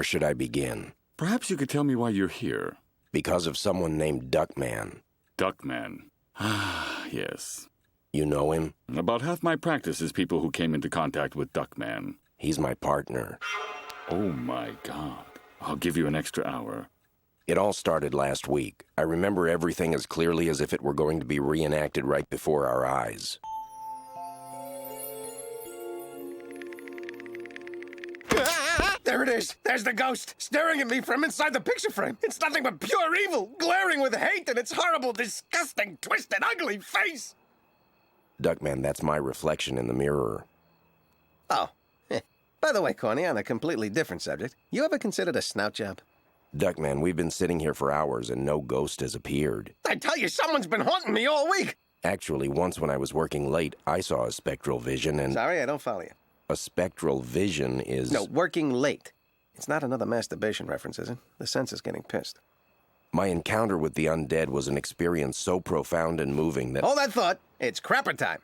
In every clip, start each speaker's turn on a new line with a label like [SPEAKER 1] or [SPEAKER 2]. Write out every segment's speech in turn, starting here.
[SPEAKER 1] Where should I begin?
[SPEAKER 2] Perhaps you could tell me why you're here.
[SPEAKER 1] Because of someone named Duckman.
[SPEAKER 2] Duckman. Ah, yes.
[SPEAKER 1] You know him?
[SPEAKER 2] About half my practice is people who came into contact with Duckman.
[SPEAKER 1] He's my partner.
[SPEAKER 2] Oh, my God. I'll give you an extra hour.
[SPEAKER 1] It all started last week. I remember everything as clearly as if it were going to be reenacted right before our eyes.
[SPEAKER 3] There it is. There's the ghost, staring at me from inside the picture frame. It's nothing but pure evil, glaring with hate in its horrible, disgusting, twisted, ugly face.
[SPEAKER 1] Duckman, that's my reflection in the mirror.
[SPEAKER 3] Oh. By the way, Corny, on a completely different subject, you ever considered a snout job?
[SPEAKER 1] Duckman, we've been sitting here for hours and no ghost has appeared.
[SPEAKER 3] I tell you, someone's been haunting me all week.
[SPEAKER 1] Actually, once when I was working late, I saw a spectral vision and...
[SPEAKER 3] Sorry, I don't follow you.
[SPEAKER 1] A spectral vision is...
[SPEAKER 3] No, working late. It's not another masturbation reference, is it? The sense is getting pissed.
[SPEAKER 1] My encounter with the undead was an experience so profound and moving that...
[SPEAKER 3] Hold that thought. It's crapper time.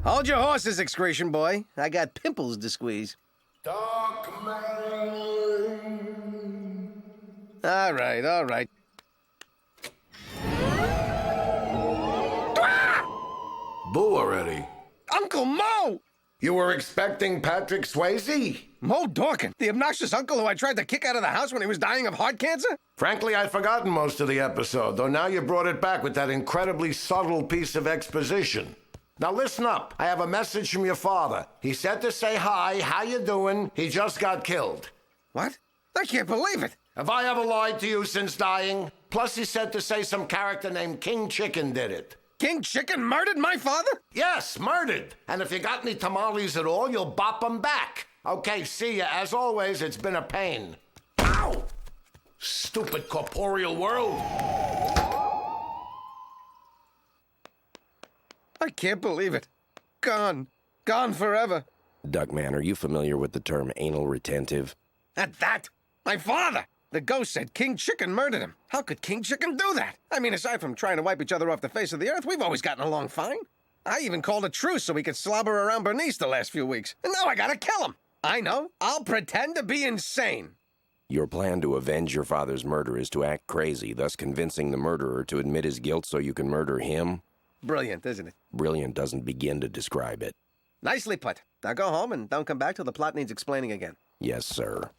[SPEAKER 3] Hold your horses, excretion boy. I got pimples to squeeze.
[SPEAKER 4] Duckman.
[SPEAKER 3] All right, all right.
[SPEAKER 4] Boo already.
[SPEAKER 3] Uncle Mo!
[SPEAKER 4] You were expecting Patrick Swayze?
[SPEAKER 3] Mo Dorkin, the obnoxious uncle who I tried to kick out of the house when he was dying of heart cancer?
[SPEAKER 4] Frankly, I'd forgotten most of the episode, though now you brought it back with that incredibly subtle piece of exposition. Now listen up. I have a message from your father. He said to say hi, how you doing? He just got killed.
[SPEAKER 3] What? I can't believe it.
[SPEAKER 4] Have I ever lied to you since dying? Plus he said to say some character named King Chicken did it.
[SPEAKER 3] King Chicken murdered my father?
[SPEAKER 4] Yes, murdered. And if you got any tamales at all, you'll bop them back. Okay, see ya. As always, it's been a pain. Ow! Stupid corporeal world.
[SPEAKER 3] I can't believe it. Gone. Gone forever.
[SPEAKER 1] Duckman, are you familiar with the term anal retentive?
[SPEAKER 3] At that? My father! The ghost said King Chicken murdered him. How could King Chicken do that? I mean, aside from trying to wipe each other off the face of the earth, we've always gotten along fine. I even called a truce so we could slobber around Bernice the last few weeks. And now I gotta kill him. I know. I'll pretend to be insane.
[SPEAKER 1] Your plan to avenge your father's murder is to act crazy, thus convincing the murderer to admit his guilt so you can murder him?
[SPEAKER 3] Brilliant, isn't it?
[SPEAKER 1] Brilliant doesn't begin to describe it.
[SPEAKER 3] Nicely put. Now go home and don't come back till the plot needs explaining again.
[SPEAKER 1] Yes, sir.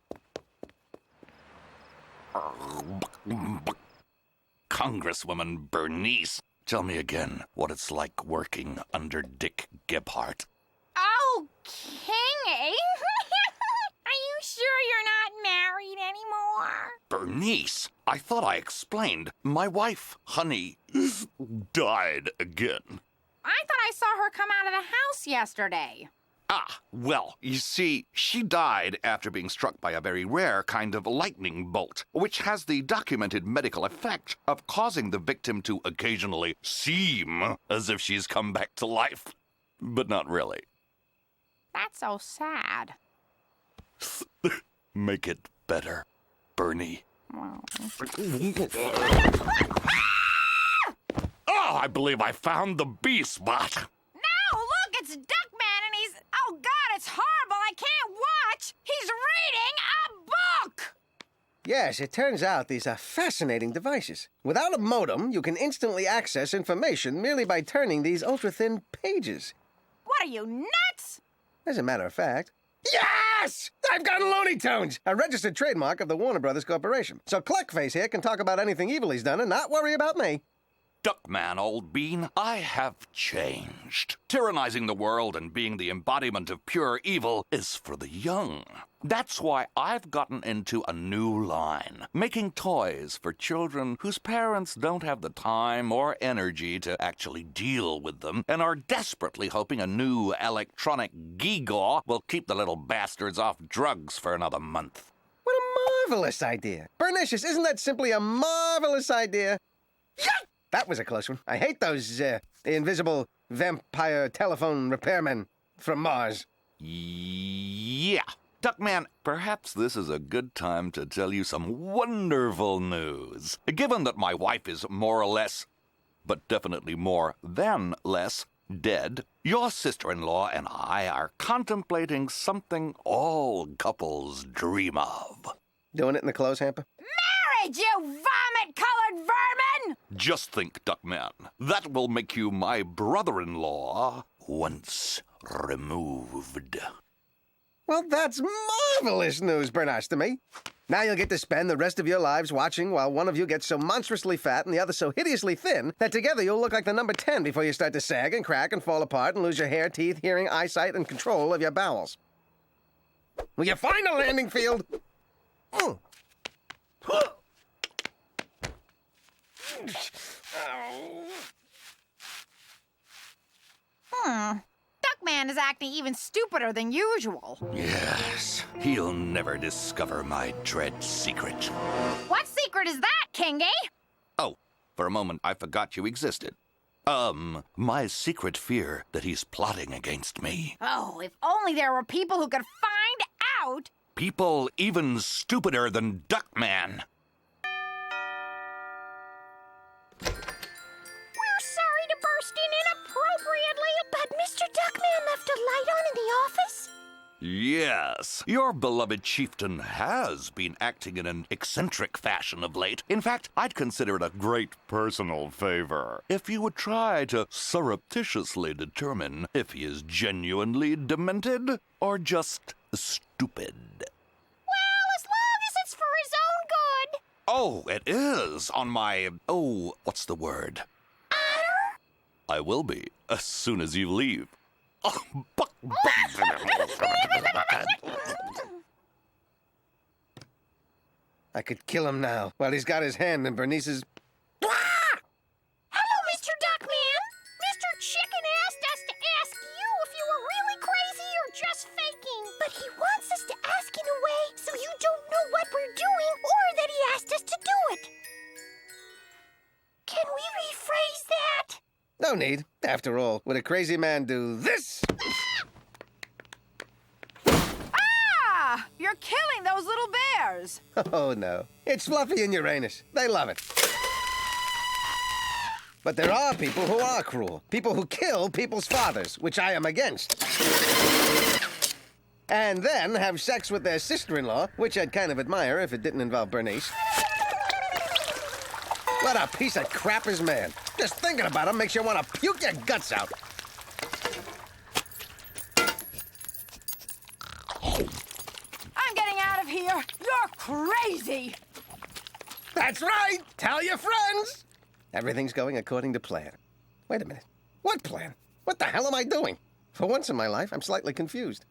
[SPEAKER 5] Congresswoman Bernice, tell me again what it's like working under Dick Gebhardt.
[SPEAKER 6] Oh, Kingy! Are you sure you're not married anymore?
[SPEAKER 5] Bernice, I thought I explained. My wife, honey, died again.
[SPEAKER 6] I thought I saw her come out of the house yesterday.
[SPEAKER 5] Ah, well, you see, she died after being struck by a very rare kind of lightning bolt, which has the documented medical effect of causing the victim to occasionally seem as if she's come back to life. But not really.
[SPEAKER 6] That's so sad.
[SPEAKER 5] Make it better, Bernie.
[SPEAKER 6] Well.
[SPEAKER 5] Oh, I believe I found the B spot.
[SPEAKER 6] No, look, it's Duckman and he's... Oh, God, it's horrible. I can't watch. He's reading a book.
[SPEAKER 3] Yes, it turns out these are fascinating devices. Without a modem, you can instantly access information merely by turning these ultra-thin pages.
[SPEAKER 6] What are you, nuts?
[SPEAKER 3] As a matter of fact... Yes! I've got Looney Tunes, a registered trademark of the Warner Brothers Corporation. So Cluckface here can talk about anything evil he's done and not worry about me.
[SPEAKER 5] Duckman, old bean, I have changed. Tyrannizing the world and being the embodiment of pure evil is for the young. That's why I've gotten into a new line, making toys for children whose parents don't have the time or energy to actually deal with them and are desperately hoping a new electronic gewgaw will keep the little bastards off drugs for another month.
[SPEAKER 3] What a marvelous idea. Pernicious, isn't that simply a marvelous idea? Yeah! That was a close one. I hate those, invisible vampire telephone repairmen from Mars.
[SPEAKER 5] Yeah. Duckman, perhaps this is a good time to tell you some wonderful news. Given that my wife is more or less, but definitely more than less, dead, your sister-in-law and I are contemplating something all couples dream of.
[SPEAKER 3] Doing it in the clothes hamper?
[SPEAKER 6] Marriage, you vomit-colored vermin!
[SPEAKER 5] Just think, Duckman, that will make you my brother-in-law once removed.
[SPEAKER 3] Well, that's marvelous news, Bernache, to me. Now you'll get to spend the rest of your lives watching while one of you gets so monstrously fat and the other so hideously thin that together you'll look like the number 10 before you start to sag and crack and fall apart and lose your hair, teeth, hearing, eyesight, and control of your bowels. Will you find a landing field?
[SPEAKER 6] Duckman is acting even stupider than usual.
[SPEAKER 5] Yes, he'll never discover my dread secret.
[SPEAKER 6] What secret is that, Kingy?
[SPEAKER 5] Oh, for a moment I forgot you existed. My secret fear that he's plotting against me.
[SPEAKER 6] Oh, if only there were people who could find out.
[SPEAKER 5] People even stupider than Duckman.
[SPEAKER 7] We're sorry to burst in inappropriately, but Mr. Duckman left a light on in the office?
[SPEAKER 5] Yes, your beloved chieftain has been acting in an eccentric fashion of late. In fact, I'd consider it a great personal favor if you would try to surreptitiously determine if he is genuinely demented or just stupid.
[SPEAKER 7] Well, as long as it's for his own good.
[SPEAKER 5] Oh, it is on my, what's the word?
[SPEAKER 7] Honor?
[SPEAKER 5] I will be as soon as you leave.
[SPEAKER 3] I could kill him now while he's got his hand in Bernice's...
[SPEAKER 7] Hello, Mr. Duckman. Mr. Chicken asked us to ask you if you were really crazy or just faking. But he wants us to ask in a way so you don't know what we're doing or that he asked us to do it. Can we rephrase that?
[SPEAKER 3] No need. After all, would a crazy man do this?
[SPEAKER 6] Ah! You're killing those little bears.
[SPEAKER 3] Oh, no. It's Fluffy and Uranus. They love it. But there are people who are cruel. People who kill people's fathers, which I am against. And then have sex with their sister-in-law, which I'd kind of admire if it didn't involve Bernice. What a piece of crap is man. Just thinking about him makes you want to puke your guts out.
[SPEAKER 6] I'm getting out of here. You're crazy.
[SPEAKER 3] That's right. Tell your friends. Everything's going according to plan. Wait a minute. What plan? What the hell am I doing? For once in my life, I'm slightly confused.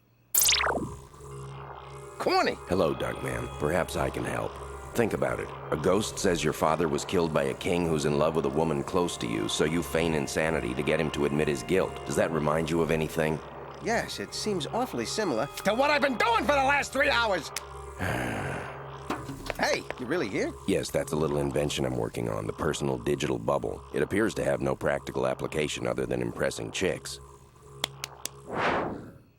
[SPEAKER 3] Corny.
[SPEAKER 1] Hello, Duckman. Perhaps I can help. Think about it. A ghost says your father was killed by a king who's in love with a woman close to you, so you feign insanity to get him to admit his guilt. Does that remind you of anything?
[SPEAKER 3] Yes, it seems awfully similar to what I've been doing for the last 3 hours. Hey, you really here?
[SPEAKER 1] Yes, that's a little invention I'm working on, the personal digital bubble. It appears to have no practical application other than impressing chicks.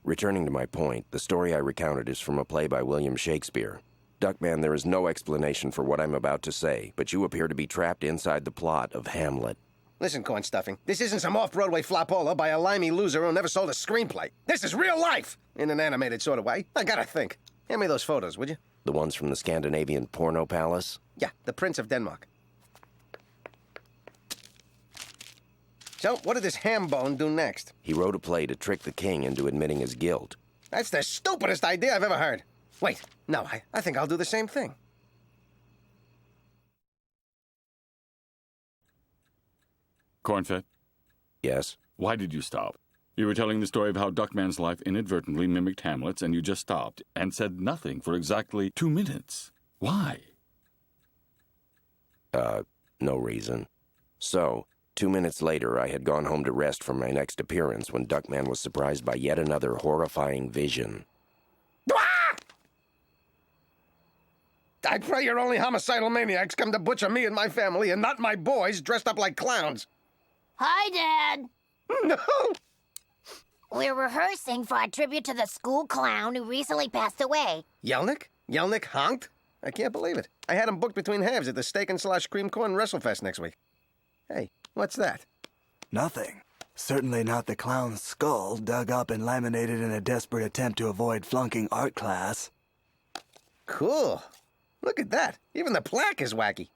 [SPEAKER 1] Returning to my point, the story I recounted is from a play by William Shakespeare. Duckman, there is no explanation for what I'm about to say, but you appear to be trapped inside the plot of Hamlet.
[SPEAKER 3] Listen, corn stuffing, this isn't some off-Broadway flopola by a limey loser who never sold a screenplay. This is real life, in an animated sort of way. I gotta think. Hand me those photos, would you?
[SPEAKER 1] The ones from the Scandinavian porno palace?
[SPEAKER 3] Yeah, the Prince of Denmark. So, what did this ham bone do next?
[SPEAKER 1] He wrote a play to trick the king into admitting his guilt.
[SPEAKER 3] That's the stupidest idea I've ever heard. Wait, no, I think I'll do the same thing.
[SPEAKER 2] Cornfed,
[SPEAKER 1] Yes?
[SPEAKER 2] why did you stop? You were telling the story of how Duckman's life inadvertently mimicked Hamlet's, and you just stopped and said nothing for exactly 2 minutes. Why?
[SPEAKER 1] No reason. So, 2 minutes later, I had gone home to rest from my next appearance when Duckman was surprised by yet another horrifying vision.
[SPEAKER 3] I pray your only homicidal maniacs come to butcher me and my family and not my boys dressed up like clowns.
[SPEAKER 7] Hi, Dad.
[SPEAKER 3] No!
[SPEAKER 7] We're rehearsing for our tribute to the school clown who recently passed away.
[SPEAKER 3] Yelnick? Yelnick honked? I can't believe it. I had him booked between halves at the Steak and Slosh Cream Corn WrestleFest next week. Hey, what's that?
[SPEAKER 8] Nothing. Certainly not the clown's skull dug up and laminated in a desperate attempt to avoid flunking art class.
[SPEAKER 3] Cool. Look at that. Even the plaque is wacky.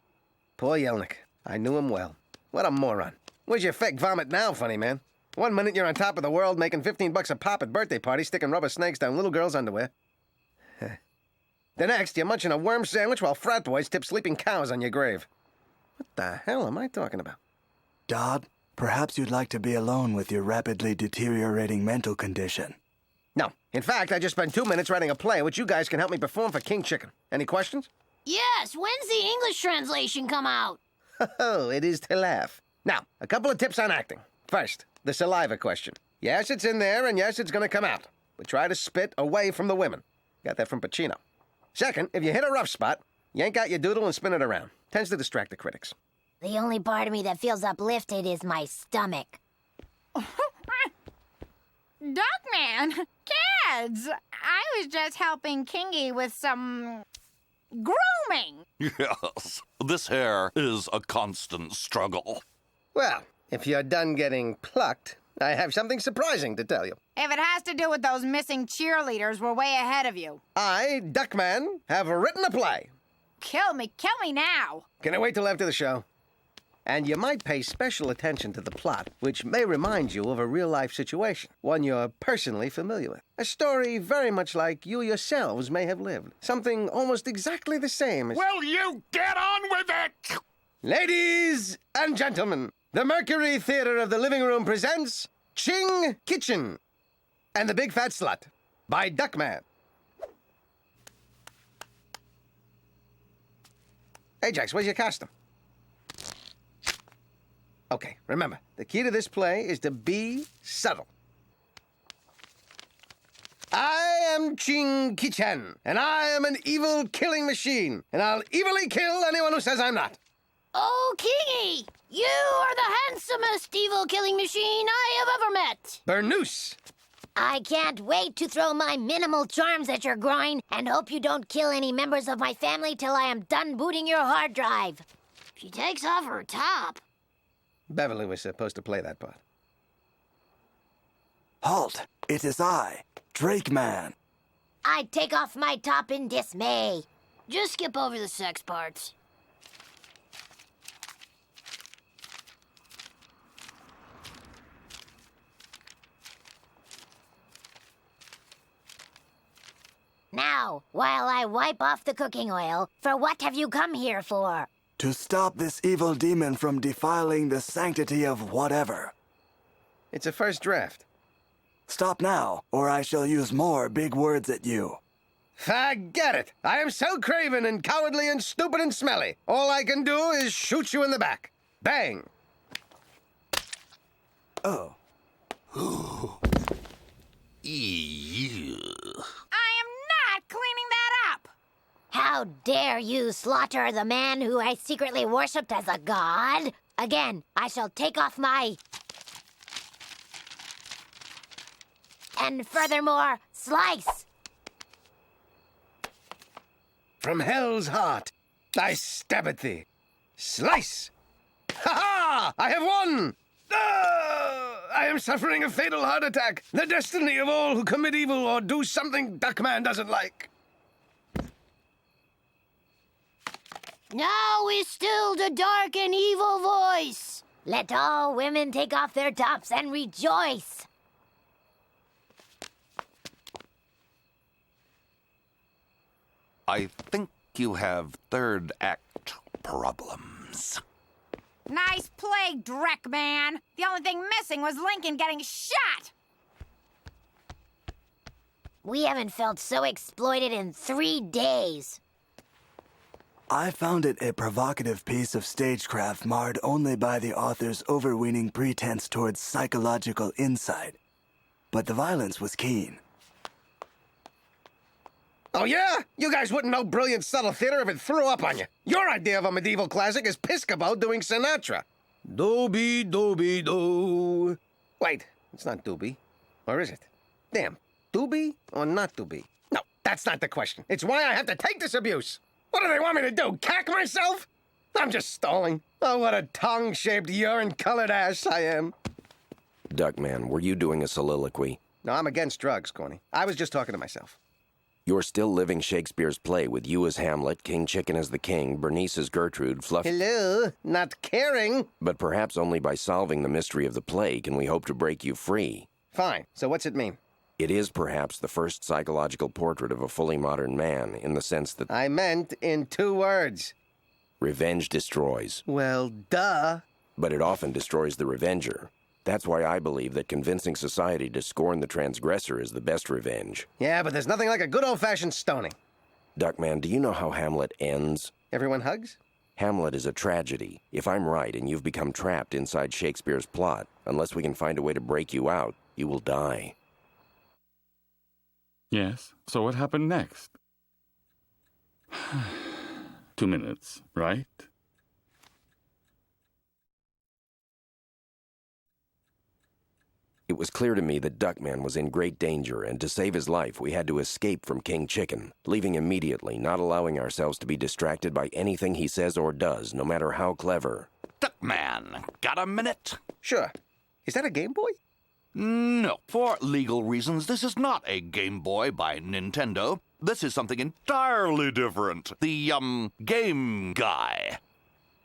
[SPEAKER 3] Poor Yelnick. I knew him well. What a moron. Where's your fake vomit now, funny man? 1 minute you're on top of the world making $15 a pop at birthday parties, sticking rubber snakes down little girls' underwear. The next, you're munching a worm sandwich while frat boys tip sleeping cows on your grave. What the hell am I talking about?
[SPEAKER 8] Dodd, perhaps you'd like to be alone with your rapidly deteriorating mental condition.
[SPEAKER 3] No. In fact, I just spent 2 minutes writing a play which you guys can help me perform for King Chicken. Any questions?
[SPEAKER 7] Yes, when's the English translation come out?
[SPEAKER 3] Oh, it is to laugh. Now, a couple of tips on acting. First, the saliva question. Yes, it's in there, and yes, it's going to come out. But try to spit away from the women. Got that from Pacino. Second, if you hit a rough spot, yank out your doodle and spin it around. Tends to distract the critics.
[SPEAKER 7] The only part of me that feels uplifted is my stomach.
[SPEAKER 6] Duckman! Kids! I was just helping Kingy with some grooming.
[SPEAKER 5] Yes, this hair is a constant struggle.
[SPEAKER 3] Well, if you're done getting plucked, I have something surprising to tell you.
[SPEAKER 6] If it has to do with those missing cheerleaders, we're way ahead of you.
[SPEAKER 3] I, Duckman, have written a play.
[SPEAKER 6] Kill me now.
[SPEAKER 3] Can I wait till after the show? And you might pay special attention to the plot, which may remind you of a real-life situation, one you're personally familiar with. A story very much like you yourselves may have lived. Something almost exactly the same as...
[SPEAKER 5] Will you get on with it?
[SPEAKER 3] Ladies and gentlemen, the Mercury Theater of the Living Room presents Ching Kitchen and the Big Fat Slut by Duckman. Ajax, where's your costume? Okay, remember, the key to this play is to be subtle. I am Ching Kitchen, and I am an evil killing machine, and I'll evilly kill anyone who says I'm not.
[SPEAKER 7] Oh, Kingy! You are the handsomest evil-killing machine I have ever met!
[SPEAKER 3] Bernoose!
[SPEAKER 7] I can't wait to throw my minimal charms at your groin and hope you don't kill any members of my family till I am done booting your hard drive. She takes off her top.
[SPEAKER 3] Beverly was supposed to play that part.
[SPEAKER 8] Halt! It is I, Drake Man.
[SPEAKER 7] I'd take off my top in dismay. Just skip over the sex parts. Now, while I wipe off the cooking oil, for what have you come here for?
[SPEAKER 8] To stop this evil demon from defiling the sanctity of whatever.
[SPEAKER 3] It's a first draft.
[SPEAKER 8] Stop now, or I shall use more big words at you.
[SPEAKER 3] Forget it! I am so craven and cowardly and stupid and smelly. All I can do is shoot you in the back. Bang!
[SPEAKER 8] Oh.
[SPEAKER 5] Ew.
[SPEAKER 6] I am not cleaning that up.
[SPEAKER 7] How dare you slaughter the man who I secretly worshipped as a god? Again, I shall take off my... And furthermore, slice.
[SPEAKER 3] From hell's heart, I stab at thee. Slice! Ha-ha! I have won! Ah! I am suffering a fatal heart attack. The destiny of all who commit evil or do something Duckman doesn't like.
[SPEAKER 7] Now is still the dark and evil voice. Let all women take off their tops and rejoice.
[SPEAKER 5] I think you have third act problems.
[SPEAKER 6] Nice play, Duckman. The only thing missing was Lincoln getting shot.
[SPEAKER 7] We haven't felt so exploited in 3 days.
[SPEAKER 8] I found it a provocative piece of stagecraft marred only by the author's overweening pretense towards psychological insight. But the violence was keen.
[SPEAKER 3] Oh, yeah? You guys wouldn't know brilliant subtle theater if it threw up on you. Your idea of a medieval classic is Piscopo doing Sinatra. Doobie, doobie, doo. Wait, it's not doobie. Or is it? Damn, doobie or not doobie? No, that's not the question. It's why I have to take this abuse. What do they want me to do, cack myself? I'm just stalling. Oh, what a tongue-shaped, urine-colored ass I am.
[SPEAKER 1] Duckman, were you doing a soliloquy?
[SPEAKER 3] No, I'm against drugs, Corny. I was just talking to myself.
[SPEAKER 1] You're still living Shakespeare's play with you as Hamlet, King Chicken as the king, Bernice as Gertrude, Fluff...
[SPEAKER 3] Hello? Not caring?
[SPEAKER 1] But perhaps only by solving the mystery of the play can we hope to break you free.
[SPEAKER 3] Fine. So what's it mean?
[SPEAKER 1] It is perhaps the first psychological portrait of a fully modern man, in the sense that...
[SPEAKER 3] I meant in 2 words.
[SPEAKER 1] Revenge destroys.
[SPEAKER 3] Well, duh.
[SPEAKER 1] But it often destroys the revenger. That's why I believe that convincing society to scorn the transgressor is the best revenge.
[SPEAKER 3] Yeah, but there's nothing like a good old-fashioned stoning.
[SPEAKER 1] Duckman, do you know how Hamlet ends?
[SPEAKER 3] Everyone hugs?
[SPEAKER 1] Hamlet is a tragedy. If I'm right and you've become trapped inside Shakespeare's plot, unless we can find a way to break you out, you will die.
[SPEAKER 2] Yes. So what happened next? 2 minutes, right?
[SPEAKER 1] It was clear to me that Duckman was in great danger, and to save his life, we had to escape from King Chicken, leaving immediately, not allowing ourselves to be distracted by anything he says or does, no matter how clever.
[SPEAKER 5] Duckman, got a minute?
[SPEAKER 3] Sure. Is that a Game Boy?
[SPEAKER 5] No. For legal reasons, this is not a Game Boy by Nintendo. This is something entirely different. The, Game Guy.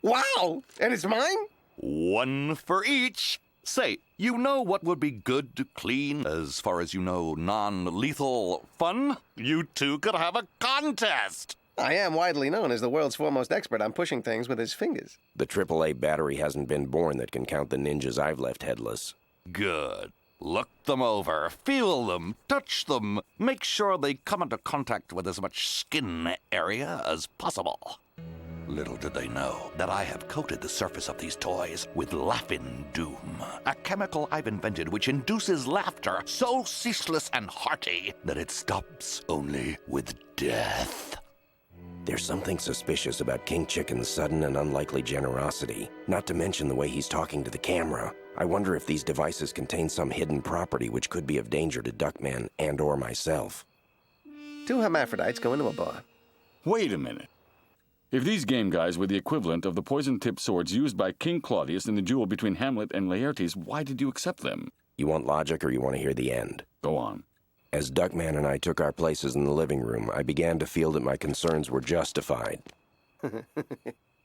[SPEAKER 3] Wow! And it's mine?
[SPEAKER 5] 1 for each. Say, you know what would be good, clean, as far as you know, non-lethal fun? You two could have a contest.
[SPEAKER 3] I am widely known as the world's foremost expert on pushing things with his fingers.
[SPEAKER 1] The AAA battery hasn't been born that can count the ninjas I've left headless.
[SPEAKER 5] Good. Look them over, feel them, touch them. Make sure they come into contact with as much skin area as possible. Little did they know that I have coated the surface of these toys with Laughing Doom, a chemical I've invented which induces laughter so ceaseless and hearty that it stops only with death.
[SPEAKER 1] There's something suspicious about King Chicken's sudden and unlikely generosity, not to mention the way he's talking to the camera. I wonder if these devices contain some hidden property which could be of danger to Duckman and or myself.
[SPEAKER 3] 2 hermaphrodites go into a bar.
[SPEAKER 2] Wait a minute. If these game guys were the equivalent of the poison-tipped swords used by King Claudius in the duel between Hamlet and Laertes, why did you accept them?
[SPEAKER 1] You want logic or you want to hear the end?
[SPEAKER 2] Go on.
[SPEAKER 1] As Duckman and I took our places in the living room, I began to feel that my concerns were justified.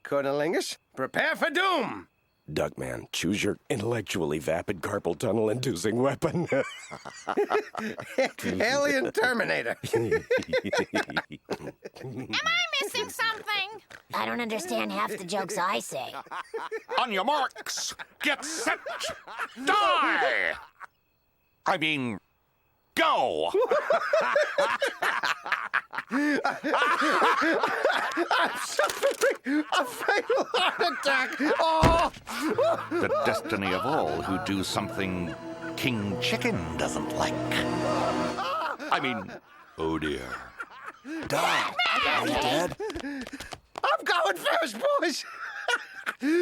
[SPEAKER 3] Cornelingus, prepare for doom!
[SPEAKER 1] Duckman, choose your intellectually vapid carpal tunnel-inducing weapon.
[SPEAKER 3] Alien Terminator.
[SPEAKER 6] Am I missing something?
[SPEAKER 7] I don't understand half the jokes I say.
[SPEAKER 5] On your marks, get set, die! I mean, go!
[SPEAKER 3] I'm suffering a fatal heart attack. Oh!
[SPEAKER 5] The destiny of all who do something King Chicken doesn't like. I mean, oh dear.
[SPEAKER 8] Die. Are you dead?
[SPEAKER 3] I'm going first, boys.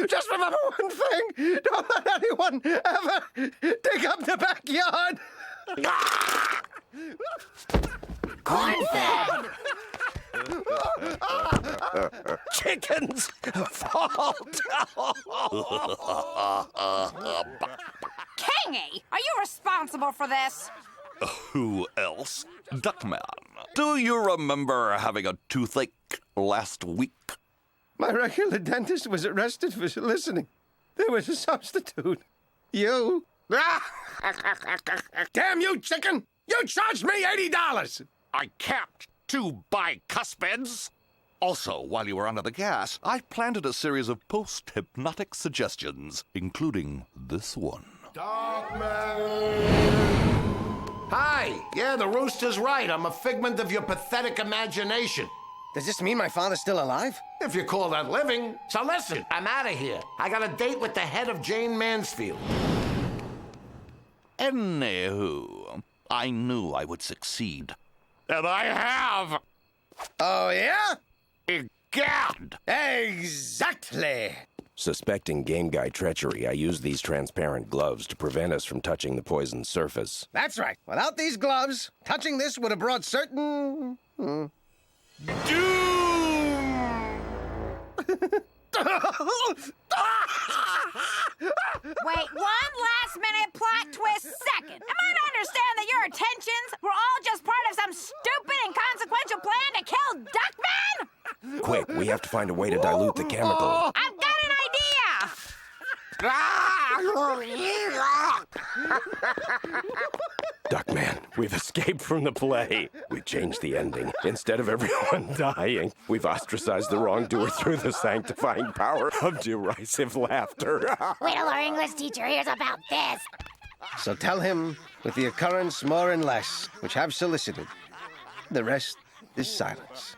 [SPEAKER 3] Just remember one thing. Don't let anyone ever dig up the backyard.
[SPEAKER 8] Corn-fed!
[SPEAKER 5] Chickens fall down.
[SPEAKER 6] Kingy, are you responsible for this?
[SPEAKER 5] Who else? Duckman. Do you remember having a toothache last week?
[SPEAKER 3] My regular dentist was arrested for listening. There was a substitute. You. Damn you, chicken! You charged me $80!
[SPEAKER 5] I capped 2 bicuspids. Also, while you were under the gas, I planted a series of post-hypnotic suggestions, including this one.
[SPEAKER 4] Duckman! Hi! Yeah, the rooster's right. I'm a figment of your pathetic imagination.
[SPEAKER 3] Does this mean my father's still alive?
[SPEAKER 4] If you call that living. So listen, I'm out of here. I got a date with the head of Jane Mansfield.
[SPEAKER 5] Anywho, I knew I would succeed. And I have!
[SPEAKER 3] Oh, yeah?
[SPEAKER 5] Egad!
[SPEAKER 3] Exactly.
[SPEAKER 1] Suspecting Game Guy treachery, I used these transparent gloves to prevent us from touching the poisoned surface.
[SPEAKER 3] That's right. Without these gloves, touching this would have brought certain...
[SPEAKER 5] Doom!
[SPEAKER 6] Wait, one last-minute plot twist second. Am I to understand that your intentions were all just part of some stupid, inconsequential plan to kill Duckman?
[SPEAKER 1] Quick, we have to find a way to dilute the chemical.
[SPEAKER 6] I've got an idea!
[SPEAKER 1] Duckman, we've escaped from the play. We've changed the ending. Instead of everyone dying, we've ostracized the wrongdoer through the sanctifying power of derisive laughter.
[SPEAKER 7] Wait till our English teacher hears about this.
[SPEAKER 3] So tell him, with the occurrence more and less, which have solicited, the rest is silence.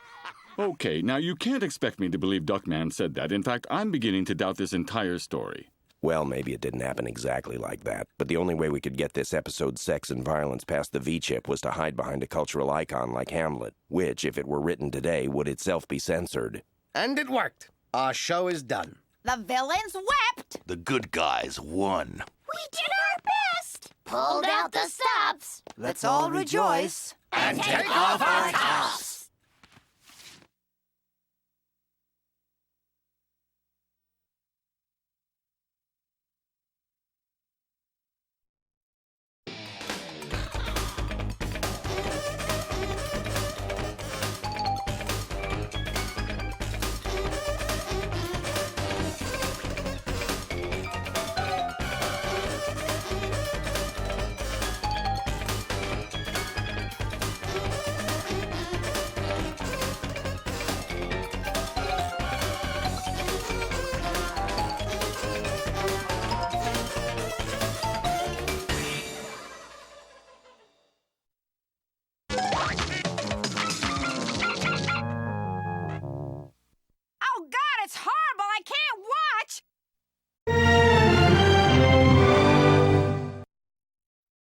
[SPEAKER 2] Okay, now you can't expect me to believe Duckman said that. In fact, I'm beginning to doubt this entire story.
[SPEAKER 1] Well, maybe it didn't happen exactly like that, but the only way we could get this episode's sex and violence past the V-chip was to hide behind a cultural icon like Hamlet, which, if it were written today, would itself be censored.
[SPEAKER 3] And it worked. Our show is done.
[SPEAKER 6] The villains wept!
[SPEAKER 5] The good guys won.
[SPEAKER 7] We did our best. Pulled out the stops.
[SPEAKER 8] Let's all rejoice
[SPEAKER 7] And take off our tops.